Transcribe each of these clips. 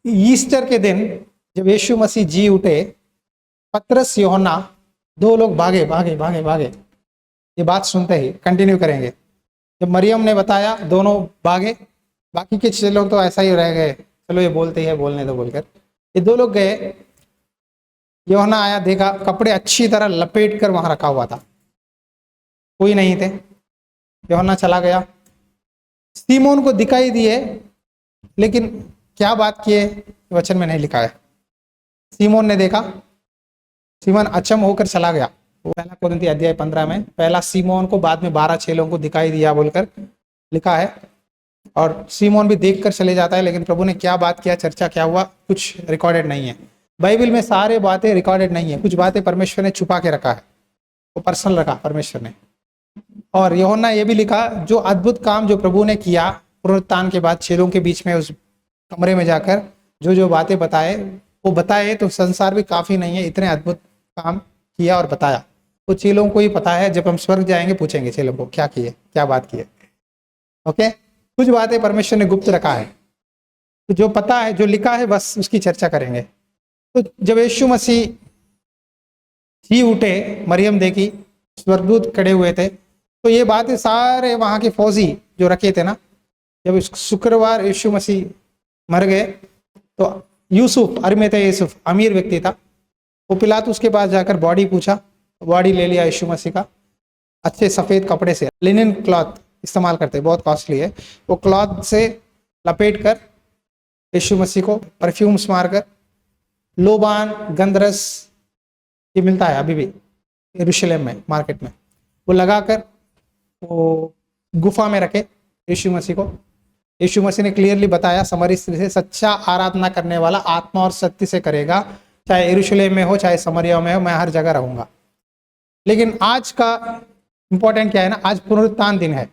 Easter के दिन जब यीशु मसीह जी उठे, पतरस यूहन्ना दो लोग भागे भागे भागे भागे। ये बात सुनते ही कंटिन्यू करेंगे। जब मरियम ने बताया, दोनों भागे, बाकी के 6 लोग तो ऐसा ही रह गए, चलो ये बोलते ही है, बोलने दो बोलकर। ये 2 लोग गए। यूहन्ना आया, देखा कपड़े अच्छी तरह लपेट कर वहां रखा हुआ था, कोई नहीं थे। यूहन्ना चला गया, सीमोन को दिखाई दिए, लेकिन क्या बात किए वचन में नहीं लिखा है। सीमोन ने देखा, सीमोन अचंभ होकर चला गया। वो पहला कुरिन्थी अध्याय 15 में पहला सीमोन को, बाद में 12 चेलों को दिखाई दिया बोलकर लिखा है। और सीमोन भी देखकर चले जाता है, लेकिन प्रभु ने क्या बात किया, चर्चा क्या हुआ, कुछ रिकॉर्डेड नहीं है। बाइबल में सारे बातें रिकॉर्डेड नहीं है, कुछ बातें परमेश्वर ने छुपा के रखा है, वो पर्सनल रखा परमेश्वर ने। और यूहन्ना ये भी लिखा, जो अद्भुत काम जो प्रभु ने किया पुनरुत्थान के बाद चेलों के बीच में, उस कमरे में जाकर जो जो बातें बताए, वो बताए तो संसार भी काफी नहीं है, इतने अद्भुत काम किया और बताया। वो चेलों को ही पता है, जब हम स्वर्ग जाएंगे पूछेंगे चेलों को क्या किए, क्या बात किए। ओके, कुछ बातें परमेश्वर ने गुप्त रखा है, तो जो पता है, जो लिखा है, बस उसकी चर्चा करेंगे। तो जब यीशु मसीह जी उठे, मरियम देखी, स्वर्गदूत खड़े हुए थे, तो ये बातें सारे वहां के फौजी जो रखे थे ना, जब शुक्रवार यीशु मसीह मर गए, तो यूसुफ, अरिमथाई यूसुफ अमीर व्यक्ति था, वो पिलातुस के पास जाकर बॉडी पूछा, बॉडी ले लिया यीशु मसीह का, अच्छे सफेद कपड़े से, लिनन क्लॉथ इस्तेमाल करते, बहुत कॉस्टली है, वो क्लॉथ से लपेट कर यीशु मसीह को परफ्यूम्स मारकर, लोबान गंधरस, ये मिलता है अभी भी यरूशलेम में मार्केट में, वो लगाकर वो गुफा में रखे यीशु मसीह को। यीशु मसीह ने क्लियरली बताया समरी स्त्री से, सच्चा आराधना करने वाला आत्मा और सत्य से करेगा, चाहे यरूशलेम में हो चाहे समरिया में हो, मैं हर जगह रहूंगा। लेकिन आज का इंपॉर्टेंट क्या है ना, आज पुनरुत्थान दिन है,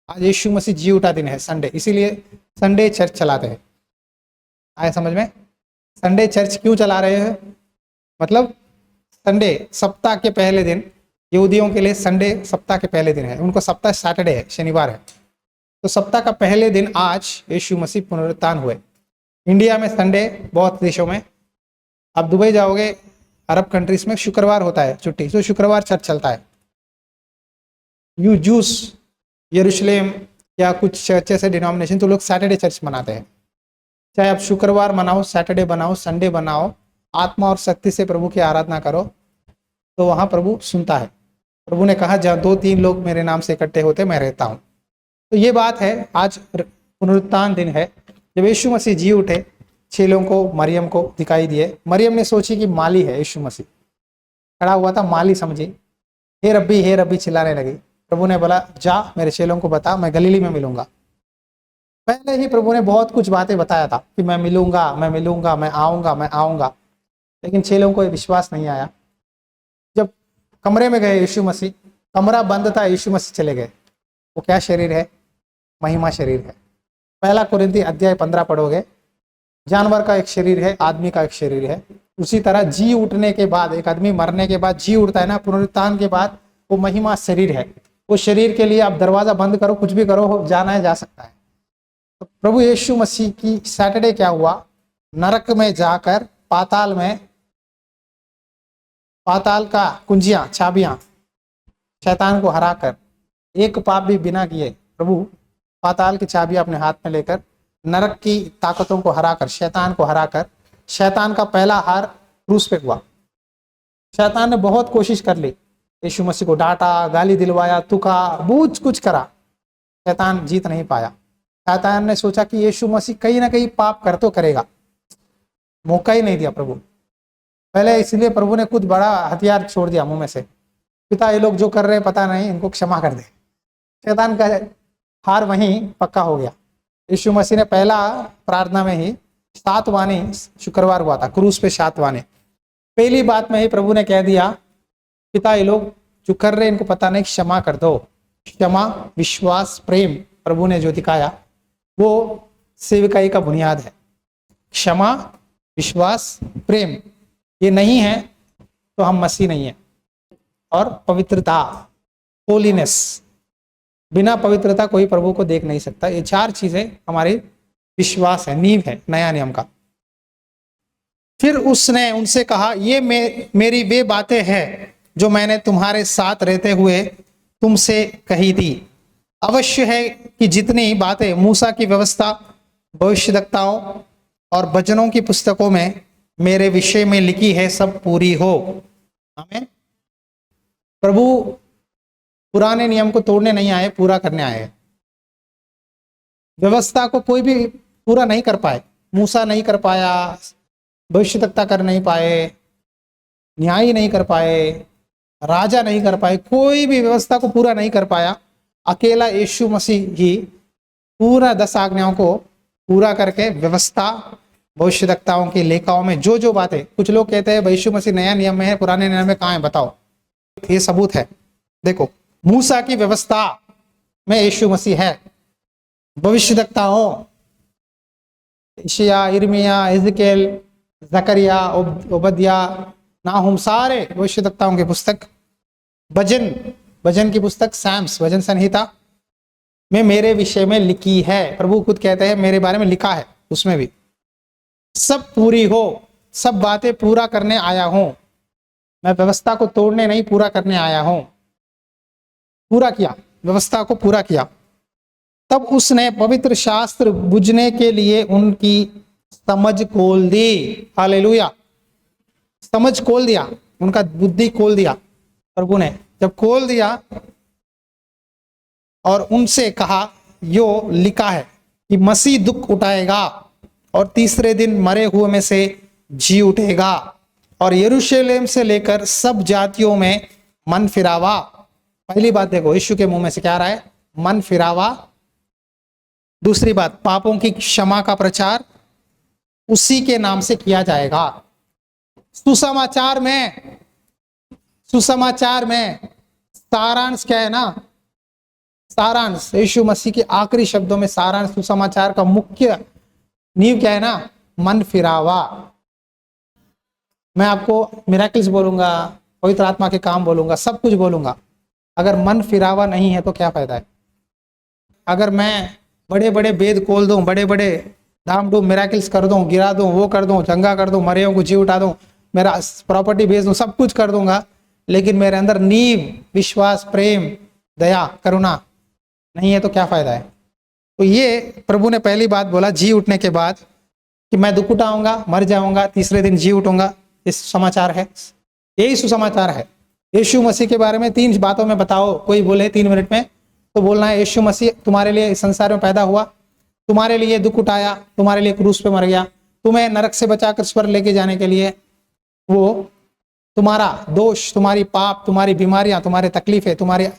आज यीशु मसीह जी उठा दिन है, संडे, इसीलिए संडे चर्च चलाते हैं। आए समझ में? संडे चर्च क्यों चला रहे हैं? मतलब संडे सप्ताह के पहले दिन, यहूदियों के लिए संडे सप्ताह के पहले दिन है, उनको सप्ताह सैटरडे है, शनिवार है, तो सप्ताह का पहले दिन आज यीशु मसीह पुनरुत्थान हुए। इंडिया में संडे, बहुत देशों में, आप दुबई जाओगे, अरब कंट्रीज में शुक्रवार होता है छुट्टी, तो शुक्रवार चर्च चलता है। यू जूस यरूशलेम या कुछ चर्च से डिनोमिनेशन, तो लोग सैटरडे चर्च मनाते हैं। चाहे आप शुक्रवार मनाओ, सैटरडे बनाओ, संडे बनाओ, आत्मा और शक्ति से प्रभु की आराधना करो, तो वहाँ प्रभु सुनता है। प्रभु ने कहा, जहाँ 2-3 लोग मेरे नाम से इकट्ठे होते मैं रहता हूँ। तो ये बात है, आज पुनरुत्थान दिन है, जब यीशु मसीह जी उठे, चेलों को, मरियम को दिखाई दिए। मरियम ने सोची कि माली है यीशु मसीह, खड़ा हुआ था, माली समझी, हे रब्बी चिल्लाने लगी। प्रभु ने बोला, जा मेरे चेलों को बता, मैं गलीली में मिलूंगा। पहले ही प्रभु ने बहुत कुछ बातें बताया था कि मैं मिलूंगा, मैं आऊंगा, लेकिन चेलों को विश्वास नहीं आया। जब कमरे में गए यीशु मसीह, कमरा बंद था, यीशु मसीह चले गए। वो क्या शरीर है? महिमा शरीर है। पहला कुरिन्थी अध्याय 15 पढ़ोगे, जानवर का एक शरीर है, आदमी का एक शरीर है। उसी तरह जी उठने के बाद, एक आदमी मरने के बाद जी उठता है ना, पुनरुत्थान के बाद, वो महिमा शरीर है। वो शरीर के लिए आप दरवाजा बंद करो, कुछ भी करो, जाना है जा सकता है। तो प्रभु यीशु मसीह की सैटरडे क्या हुआ, नरक में जाकर, पाताल में, पाताल का कुंजियां, चाबियां, शैतान को हराकर, एक पाप भी बिना किए, प्रभु पाताल की चाबियां अपने हाथ में लेकर, नरक की ताकतों को हराकर, शैतान को हराकर, शैतान का पहला हार क्रूस पे हुआ। शैतान ने बहुत कोशिश कर ली, यीशु मसीह को डांटा, गाली दिलवाया, थूका, बहुत कुछ करा, शैतान जीत नहीं पाया। शैतान ने सोचा कि यीशु मसीह कहीं ना कहीं पाप कर तो करेगा, मौका ही नहीं दिया प्रभु पहले, इसलिए प्रभु ने खुद बड़ा हथियार छोड़ दिया मुंह में से, पिता ये लोग जो कर रहे हैं पता नहीं, इनको क्षमा कर दे। शैतान का हार वहीं पक्का हो गया। यीशु मसीह ने पहला प्रार्थना में ही 7 वाणी शुक्रवार हुआ था, क्रूस पे 7 वाणी, पहली बात में ही प्रभु ने कह दिया, पिता ये लोग जो कर रहे हैं इनको पता नहीं, क्षमा कर दो। क्षमा, विश्वास, प्रेम प्रभु ने जो दिखाया वो सेवकाई का बुनियाद है। क्षमा, विश्वास, प्रेम, ये नहीं है तो हम मसीह नहीं है। और पवित्रता, होलीनेस, बिना पवित्रता कोई प्रभु को देख नहीं सकता। ये 4 चीजें हमारी विश्वास है, नींव है नया नियम का। फिर उसने उनसे कहा, ये मेरी वे बातें हैं जो मैंने तुम्हारे साथ रहते हुए तुमसे कही थी। अवश्य है कि जितनी बातें मूसा की व्यवस्था, भविष्यद्वक्ताओं और वचनों की पुस्तकों में मेरे विषय में लिखी है सब पूरी हो। आमीन। प्रभु पुराने नियम को तोड़ने नहीं आए, पूरा करने आए। व्यवस्था को कोई भी पूरा नहीं कर पाए। मूसा नहीं कर पाया, भविष्यद्वक्ता कर नहीं पाए, न्यायी नहीं कर पाए, राजा नहीं कर पाए, कोई भी व्यवस्था को पूरा नहीं कर पाया। अकेला यीशु मसीह ही पूरा 10 आज्ञाओं को पूरा करके व्यवस्था, भविष्यद्वक्ताओं की लेखाओं में जो जो बातें, कुछ लोग कहते हैं यीशु मसीह नया नियम में है, पुराने नियम में कहाँ है, बताओ। ये सबूत है। देखो, मूसा की व्यवस्था में यीशु मसीह है। भविष्यद्वक्ताओं यशायाह, यिर्मयाह, एजकेल, जकरिया, ओबद्या, नाहुम, सारे भविष्यद्वक्ताओं की पुस्तक, भजन की पुस्तक, सैम्स, भजन संहिता में मेरे विषय में लिखी है। प्रभु खुद कहते हैं मेरे बारे में लिखा है, उसमें भी सब पूरी हो। सब बातें पूरा करने आया हूं मैं। व्यवस्था को तोड़ने नहीं, पूरा करने आया हूं। पूरा किया, व्यवस्था को पूरा किया। तब उसने पवित्र शास्त्र बुझने के लिए उनकी समझ खोल दी। हालेलुया। समझ खोल दिया, उनका बुद्धि खोल दिया प्रभु ने। जब खोल दिया और उनसे कहा, यो लिखा है कि मसीह दुख उठाएगा और तीसरे दिन मरे हुए में से जी उठेगा और यरूशलेम से लेकर सब जातियों में मन फिरावा। पहली बात देखो, यीशु के मुंह में से क्या आ रहा है, मन फिरावा। दूसरी बात, पापों की क्षमा का प्रचार उसी के नाम से किया जाएगा। सुसमाचार में सारांश क्या है ना, सारांश, यीशु मसीह के आखिरी शब्दों में सारांश, सुसमाचार का मुख्य नींव क्या है ना, मन फिरावा। मैं आपको मिरेकल्स बोलूंगा, पवित्र आत्मा के काम बोलूंगा, सब कुछ बोलूंगा, अगर मन फिरावा नहीं है तो क्या फायदा है। अगर मैं बड़े बड़े वेद खोल दूं, बड़े बड़े धाम धूम मिरेकल्स कर दूं, गिरा दूं, वो कर दूं, चंगा कर दूं, मरे को जी उठा दूं, मेरा प्रॉपर्टी बेच दूं, सब कुछ कर दूंगा, लेकिन मेरे अंदर नींव, विश्वास, प्रेम, दया, करुणा नहीं है तो क्या फायदा है। तो ये प्रभु ने पहली बात बोला जी उठने के बाद कि मैं दुख उठाऊंगा, मर जाऊंगा, तीसरे दिन जी उठूंगा। इस समाचार है, यही सुसमाचार है। यीशु मसीह के बारे में 3 बातों में बताओ, कोई बोले 3 मिनट में, तो बोलना है यीशु मसीह तुम्हारे लिए इस संसार में पैदा हुआ, तुम्हारे लिए दुख उठाया, तुम्हारे लिए क्रूस पे मर गया, तुम्हें नरक से बचाकर स्वर्ग लेके जाने के लिए वो तुम्हारा दोष, तुम्हारी पाप, तुम्हारी बीमारियां, तुम्हारे तकलीफें, तुम्हारे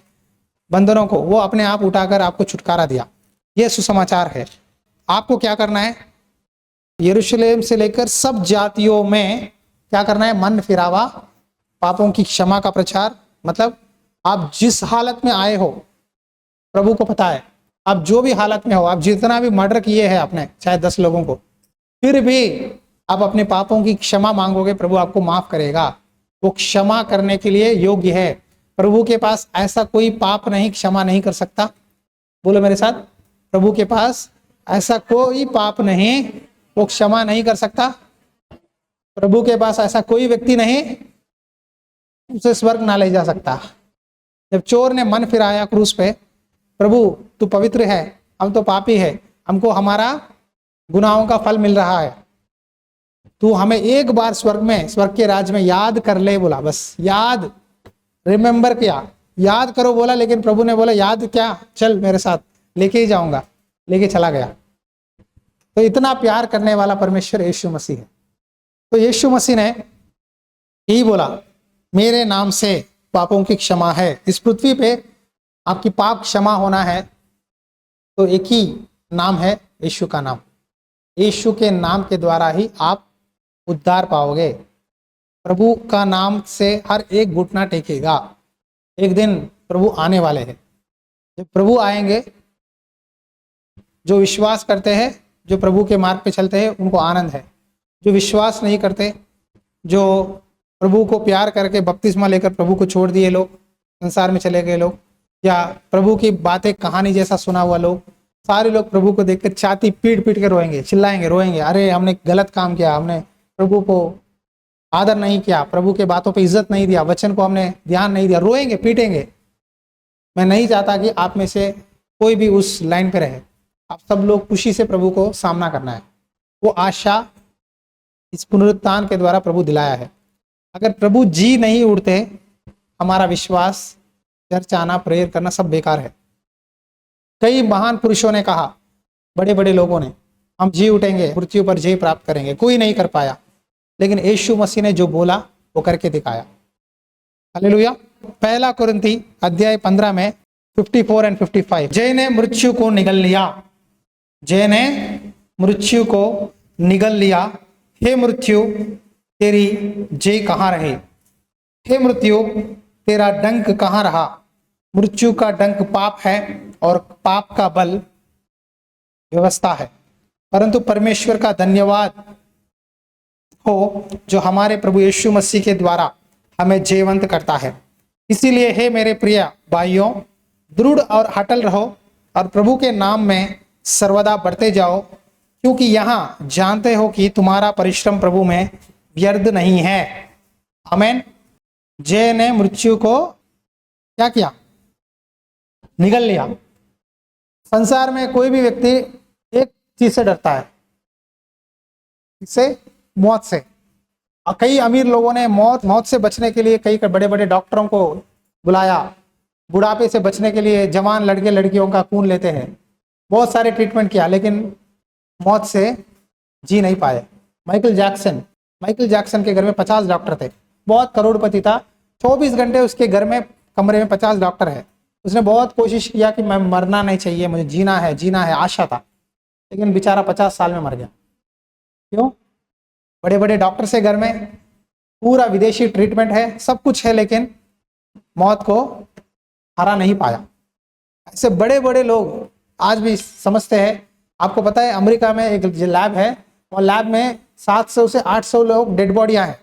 बंधनों को वो अपने आप उठाकर आपको छुटकारा दिया। ये सुसमाचार है। आपको क्या करना है, यरूशलेम से लेकर सब जातियों में क्या करना है, मन फिरावा, पापों की क्षमा का प्रचार। मतलब आप जिस हालत में आए हो प्रभु को पता है, आप जो भी हालत में हो, आप जितना भी मर्डर किए हैं आपने, चाहे 10 लोगों को, फिर भी आप अपने पापों की क्षमा मांगोगे, प्रभु आपको माफ करेगा। वो क्षमा करने के लिए योग्य है। प्रभु के पास ऐसा कोई पाप नहीं क्षमा नहीं कर सकता। बोलो मेरे साथ, प्रभु के पास ऐसा कोई पाप नहीं वो क्षमा नहीं कर सकता। प्रभु के पास ऐसा कोई व्यक्ति नहीं उसे स्वर्ग ना ले जा सकता। जब चोर ने मन फिराया क्रूस पे, प्रभु तू पवित्र है, हम तो पापी है, हमको हमारा गुनाहों का फल मिल रहा है, तू हमें एक बार स्वर्ग में, स्वर्ग के राज में याद कर ले। बोला, बस याद, रिमेंबर किया, याद करो बोला। लेकिन प्रभु ने बोला याद क्या, चल मेरे साथ, लेके ही जाऊंगा, लेके चला गया। तो इतना प्यार करने वाला परमेश्वर यीशु मसीह है। तो यीशु मसीह ने यही बोला, मेरे नाम से पापों की क्षमा है। इस पृथ्वी पे आपकी पाप क्षमा होना है तो एक ही नाम है, यीशु का नाम। यीशु के नाम के द्वारा ही आप उद्धार पाओगे। प्रभु का नाम से हर एक घुटना टेकेगा। एक दिन प्रभु आने वाले हैं। जब प्रभु आएंगे, जो विश्वास करते हैं, जो प्रभु के मार्ग पे चलते हैं, उनको आनंद है। जो विश्वास नहीं करते, जो प्रभु को प्यार करके बपतिस्मा लेकर प्रभु को छोड़ दिए लोग, संसार में चले गए लोग, या प्रभु की बातें कहानी जैसा सुना हुआ लोग, सारे लोग प्रभु को देखकर छाती पीट पीट के रोएंगे, चिल्लाएंगे, रोएंगे, अरे हमने गलत काम किया, हमने प्रभु को आदर नहीं किया, प्रभु के बातों पे इज्जत नहीं दिया, वचन को हमने ध्यान नहीं दिया, रोएंगे पीटेंगे। मैं नहीं चाहता कि आप में से कोई भी उस लाइन पे रहे। आप सब लोग खुशी से प्रभु को सामना करना है। वो आशा इस पुनरुत्थान के द्वारा प्रभु दिलाया है। अगर प्रभु जी नहीं उठते, हमारा विश्वास, चर्च आना, प्रेयर करना सब बेकार है। कई महान पुरुषों ने कहा, बड़े बड़े लोगों ने, हम जी उठेंगे, मृत्यु पर जय प्राप्त करेंगे, कोई नहीं कर पाया। लेकिन यीशु मसीह ने जो बोला वो करके दिखाया। हालेलुया। पहला कुरिन्थी अध्याय 15 में 54 और 55, जय ने मृत्यु को निगल लिया, जय ने मृत्यु को निगल लिया। हे मृत्यु, तेरी जय कहाँ रही? हे मृत्यु, तेरा डंक कहाँ रहा? मृत्यु का डंक पाप है और पाप का बल व्यवस्था है, परंतु परमेश्वर का धन्यवाद हो जो हमारे प्रभु यीशु मसीह के द्वारा हमें जयवंत करता है। इसीलिए हे मेरे प्रिय भाइयों, दृढ़ और अटल रहो और प्रभु के नाम में सर्वदा बढ़ते जाओ, क्योंकि यहाँ जानते हो कि तुम्हारा परिश्रम प्रभु में व्यर्थ नहीं है। आमीन। जय ने मृत्यु को क्या किया? निगल लिया। संसार में कोई भी व्यक्ति एक चीज से डरता है, इससे मौत से। कई अमीर लोगों ने मौत से बचने के लिए कई बड़े बड़े डॉक्टरों को बुलाया। बुढ़ापे से बचने के लिए जवान लड़के लड़कियों का खून लेते हैं, बहुत सारे ट्रीटमेंट किया, लेकिन मौत से जी नहीं पाए। माइकल जैक्सन के घर में 50 डॉक्टर थे, बहुत करोड़पति था। 24 घंटे उसके घर में कमरे में 50 डॉक्टर है। उसने बहुत कोशिश किया कि मैं मरना नहीं चाहिए, मुझे जीना है, आशा था, लेकिन बेचारा 50 साल में मर गया। क्यों? बड़े बड़े डॉक्टर से घर में, पूरा विदेशी ट्रीटमेंट है, सब कुछ है, लेकिन मौत को हरा नहीं पाया। ऐसे बड़े बड़े लोग आज भी समझते हैं। आपको पता है अमेरिका में एक लैब है, और लैब में 700 से 800 लोग डेड बॉडियां हैं।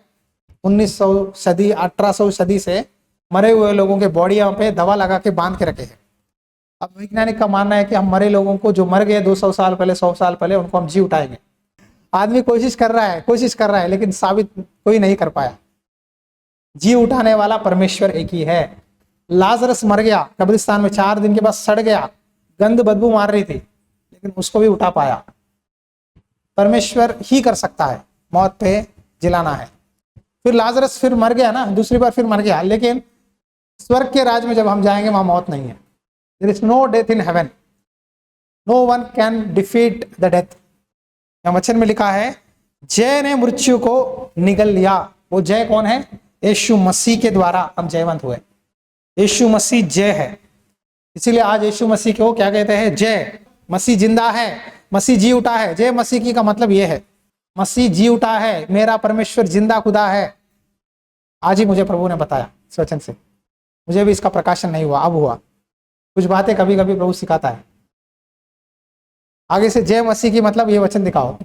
1900 सदी 1800 सदी से मरे हुए लोगों के बॉडियां पे दवा लगा के बांध के रखे हैं। अब वैज्ञानिक का मानना है कि हम मरे लोगों को, जो मर गए 200 साल पहले, 100 साल पहले, उनको हम जी उठाएंगे। आदमी कोशिश कर रहा है, लेकिन साबित कोई नहीं कर पाया। जी उठाने वाला परमेश्वर एक ही है। लाजरस मर गया कब्रिस्तान में, 4 दिन के बाद सड़ गया, गंद बदबू मार रही थी, लेकिन उसको भी उठा पाया। परमेश्वर ही कर सकता है मौत पे जिलाना है। फिर लाजरस फिर मर गया ना, दूसरी बार फिर मर गया, लेकिन स्वर्ग के राज में जब हम जाएंगे वहां मौत नहीं है। There is no death in heaven, no one can defeat the death. वचन में लिखा है, जय ने मृत्यु को निगल लिया। वो जय कौन है? यीशु मसीह के द्वारा हम जयवंत हुए। यीशु मसीह जय है। इसीलिए आज यीशु मसीह को क्या कहते हैं? जय। मसीह जिंदा है, मसीह जी उठा है। जय मसीह की का मतलब यह है, मसीह जी उठा है, मेरा परमेश्वर जिंदा खुदा है। आज ही मुझे प्रभु ने बताया इस वचन से, मुझे भी इसका प्रकाशन नहीं हुआ, अब हुआ। कुछ बातें कभी कभी प्रभु सिखाता है। आगे से जय मसीह की मतलब ये वचन दिखाओ।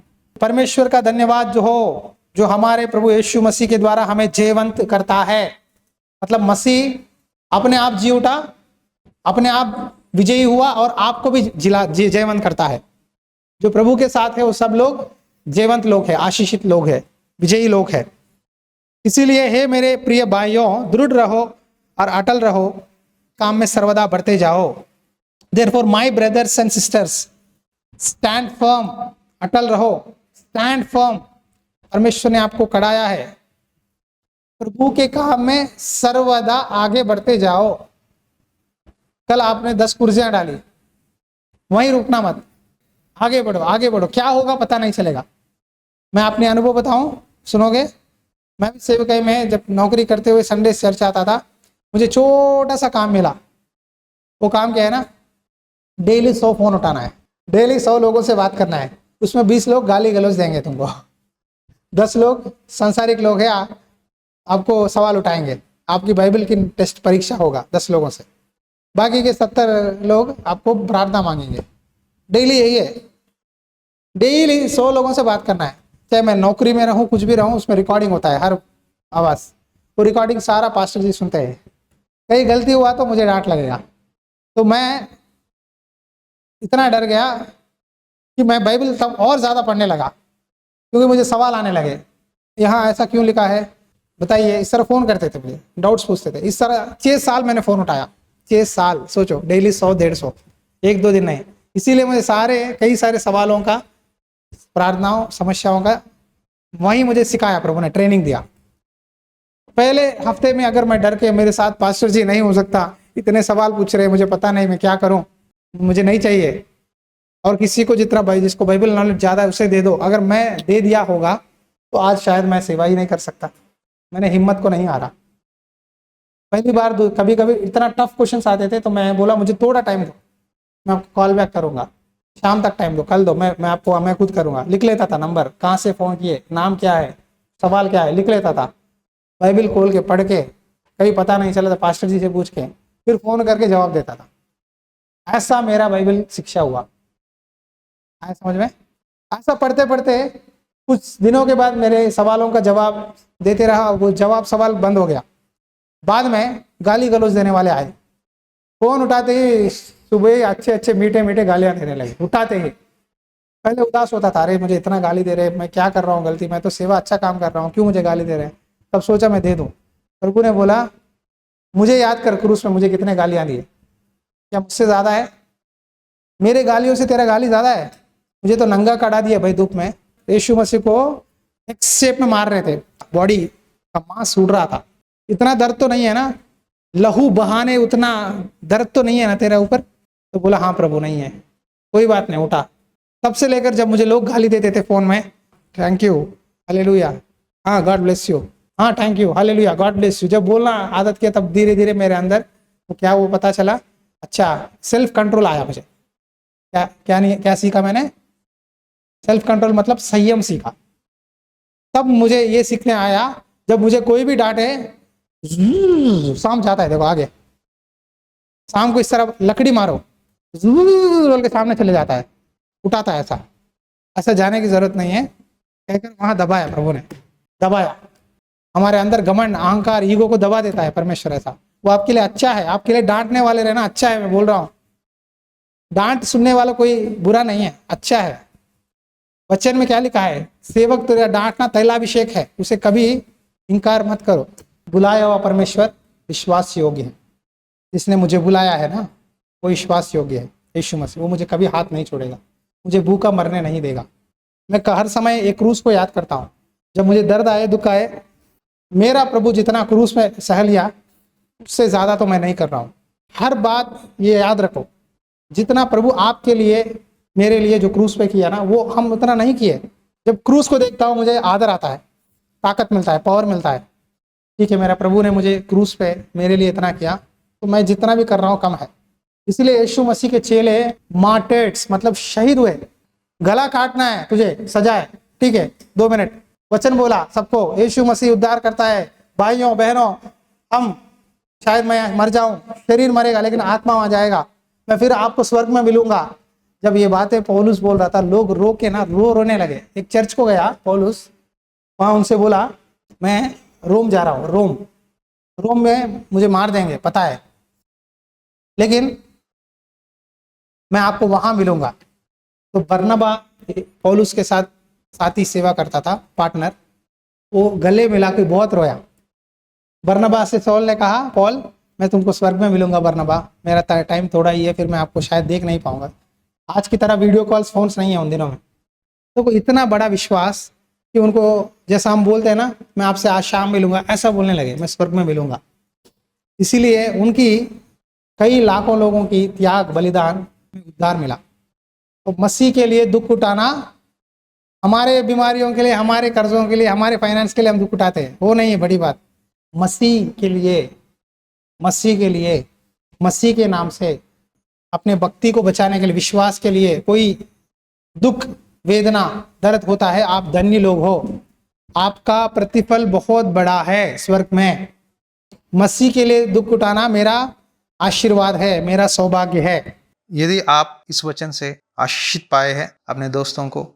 परमेश्वर का धन्यवाद जो हो, जो हमारे प्रभु यीशु मसीह के द्वारा हमें जयवंत करता है। मतलब मसीह अपने आप जी उठा, अपने आप विजयी हुआ, और आपको भी जयवंत करता है। जो प्रभु के साथ है वो सब लोग जयवंत लोग हैं, आशीषित लोग हैं, विजयी लोग हैं। इसीलिए हे मेरे प्रिय भाइयों, दृढ़ रहो और अटल रहो, काम में सर्वदा बढ़ते जाओ। Therefore my brothers and sisters, stand firm. अटल रहो, स्टैंड फर्म। परमेश्वर ने आपको कढ़ाया है, प्रभु के काम में सर्वदा आगे बढ़ते जाओ। कल आपने 10 कुर्सियां डाली, वहीं रुकना मत, आगे बढ़ो, आगे बढ़ो। क्या होगा पता नहीं चलेगा। मैं अपने अनुभव बताऊं, सुनोगे? मैं भी सेवकाई में जब नौकरी करते हुए संडे चर्च आता था, मुझे छोटा सा काम मिला। वो काम क्या है ना, डेली 100 फोन उठाना है, डेली 100 लोगों से बात करना है। उसमें 20 लोग गाली गलौज देंगे तुमको, 10 लोग सांसारिक लोग हैं, आपको सवाल उठाएंगे, आपकी बाइबल की टेस्ट परीक्षा होगा 10 लोगों से। बाकी के 70 लोग आपको प्रार्थना मांगेंगे। डेली यही है, डेली 100 लोगों से बात करना है। चाहे मैं नौकरी में रहूं, कुछ भी रहूं, उसमें रिकॉर्डिंग होता है हर आवाज़। वो रिकॉर्डिंग सारा पास्टर जी सुनते हैं। कहीं गलती हुआ तो मुझे डांट लगेगा। तो मैं इतना डर गया कि मैं बाइबल तब और ज़्यादा पढ़ने लगा, क्योंकि मुझे सवाल आने लगे। यहाँ ऐसा क्यों लिखा है बताइए। इस तरह फ़ोन करते थे, मुझे डाउट्स पूछते थे इस तरह। 6 साल मैंने फ़ोन उठाया, 6 साल, सोचो, डेली 100-150, 1-2 दिन नहीं। इसीलिए मुझे कई सारे सवालों का, प्रार्थनाओं, समस्याओं का वहीं मुझे सिखाया प्रभु ने, ट्रेनिंग दिया। पहले हफ्ते में अगर मैं डर के, मेरे साथ पास्टर जी नहीं हो सकता, इतने सवाल पूछ रहे, मुझे पता नहीं मैं क्या करूं, मुझे नहीं चाहिए, और किसी को जितना भाई, जिसको बाइबल नॉलेज ज़्यादा है उसे दे दो, अगर मैं दे दिया होगा तो आज शायद मैं सेवा ही नहीं कर सकता। मैंने हिम्मत को नहीं हारा। पहली बार कभी कभी इतना टफ क्वेश्चन आते थे तो मैं बोला मुझे थोड़ा टाइम दो, मैं आपको कॉल बैक करूंगा, शाम तक टाइम दो, कल दो, मैं खुद करूंगा। लिख लेता था नंबर, कहाँ से फ़ोन किए, नाम क्या है, सवाल क्या है, लिख लेता था। बाइबल खोल के पढ़ के, कभी पता नहीं चला था पास्टर जी से पूछ के, फिर फ़ोन करके जवाब देता था। ऐसा मेरा बाइबल शिक्षा हुआ। आया समझ में? ऐसा पढ़ते पढ़ते कुछ दिनों के बाद मेरे सवालों का जवाब देते रहा, वो जवाब सवाल बंद हो गया। बाद में गाली गलौज देने वाले आए, फ़ोन उठाते ही सुबह अच्छे अच्छे मीठे मीठे गालियाँ देने लगे, उठाते ही। पहले उदास होता था, अरे मुझे इतना गाली दे रहे, मैं क्या कर रहा हूँ गलती, मैं तो सेवा अच्छा काम कर रहा हूँ, क्यों मुझे गाली दे रहे हैं। तब सोचा मैं दे दूँ। प्रभु ने बोला मुझे याद कर क्रूस में मुझे कितने गालियाँ दिए, क्या मुझसे ज़्यादा है? मेरे गालियों से तेरा गाली ज़्यादा है? मुझे तो नंगा कड़ा दिया भाई धूप में। यीशु मसीह को एक शेप में मार रहे थे, बॉडी का मांस उड़ रहा था। इतना दर्द तो नहीं है ना, लहू बहाने उतना दर्द तो नहीं है ना तेरा ऊपर? तो बोला हाँ प्रभु नहीं है। कोई बात नहीं, उठा। तब से लेकर जब मुझे लोग गाली देते थे फ़ोन में, थैंक यू, हालेलुया, हाँ गॉड ब्लेस यू, हाँ thank you, hallelujah, God bless you, जब बोलना आदत किया तब धीरे धीरे मेरे अंदर तो क्या वो पता चला, अच्छा सेल्फ कंट्रोल आया मुझे। क्या क्या नहीं, क्या सीखा मैंने? सेल्फ कंट्रोल मतलब संयम सीखा। तब मुझे ये सीखने आया, जब मुझे कोई भी डांटे, शाम जाता है, देखो आगे, शाम को इस तरह लकड़ी मारो, बोल के सामने चले जाता है, उठाता है। ऐसा ऐसा जाने की जरूरत नहीं है, कहकर वहां दबाया प्रभु ने, दबाया। हमारे अंदर घमंड, अहंकार, ईगो को दबा देता है परमेश्वर। ऐसा वो आपके लिए अच्छा है, आपके लिए डांटने वाले रहना अच्छा है। मैं बोल रहा हूँ, डांट सुनने वाला कोई बुरा नहीं है, अच्छा है। वचन में क्या लिखा है? सेवक तेरा डांटना तैलाभिषेक है, उसे कभी इनकार मत करो। बुलाया हुआ परमेश्वर विश्वास योग्य है। जिसने मुझे बुलाया है ना, वो विश्वास योग्य है, यीशु मसीह। वो मुझे कभी हाथ नहीं छोड़ेगा, मुझे भूखा मरने नहीं देगा। मैं हर समय एक क्रूस को याद करता हूँ। जब मुझे दर्द आए, दुख आए, मेरा प्रभु जितना क्रूस में सह लिया, उससे ज़्यादा तो मैं नहीं कर रहा हूँ। हर बात ये याद रखो, जितना प्रभु आपके लिए, मेरे लिए जो क्रूस पे किया ना, वो हम उतना नहीं किए। जब क्रूस को देखता हूँ मुझे आदर आता है, ताकत मिलता है, पावर मिलता है। ठीक है, मेरा प्रभु ने मुझे क्रूस पे मेरे लिए इतना किया, तो मैं जितना भी कर रहा हूँ कम है। इसलिए यीशु मसीह के चेले मार्टर्स मतलब शहीद हुए। गला काटना है तुझे, सजा है, ठीक है, 2 मिनट वचन बोला सबको, यीशु मसीह उद्धार करता है। भाइयों बहनों, हम शायद मैं मर जाऊं, शरीर मरेगा लेकिन आत्मा वहां जाएगा, मैं फिर आपको स्वर्ग में मिलूंगा। जब ये बातें पौलुस बोल रहा था, लोग रो के ना रोने लगे। एक चर्च को गया पौलुस, वहां उनसे बोला मैं रोम जा रहा हूँ, रोम में मुझे मार देंगे पता है, लेकिन मैं आपको वहां मिलूंगा। तो बरनबा पौलुस के साथ साथी सेवा करता था, पार्टनर, वो गले मिला के बहुत रोया। बरनबा से सौल ने कहा, पॉल मैं तुमको स्वर्ग में मिलूंगा बरनबा, मेरा टाइम थोड़ा ही है, फिर मैं आपको शायद देख नहीं पाऊंगा। आज की तरह वीडियो कॉल्स फोन्स नहीं है उन दिनों में। तो इतना बड़ा विश्वास कि उनको, जैसा हम बोलते हैं ना, मैं आपसे आज शाम मिलूंगा, ऐसा बोलने लगे, मैं स्वर्ग में मिलूंगा। इसीलिए उनकी कई लाखों लोगों की त्याग बलिदान में उद्धार मिला। तो मसीह के लिए दुख उठाना, हमारे बीमारियों के लिए, हमारे कर्जों के लिए, हमारे फाइनेंस के लिए हम दुख उठाते हैं, वो नहीं है बड़ी बात। मसीह के लिए, मसीह के लिए, मसीह के नाम से अपने भक्ति को बचाने के लिए, विश्वास के लिए कोई दुख, वेदना, दर्द होता है, आप धन्य लोग हो, आपका प्रतिफल बहुत बड़ा है स्वर्ग में। मसीह के लिए दुख उठाना मेरा आशीर्वाद है, मेरा सौभाग्य है। यदि आप इस वचन से आशीषित पाए हैं, अपने दोस्तों को,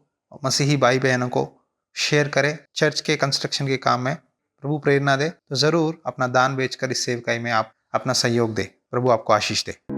मसीही भाई बहनों को शेयर करें। चर्च के कंस्ट्रक्शन के काम में प्रभु प्रेरणा दे तो जरूर अपना दान बेचकर इस सेवकाई में आप अपना सहयोग दें। प्रभु आपको आशीष दे।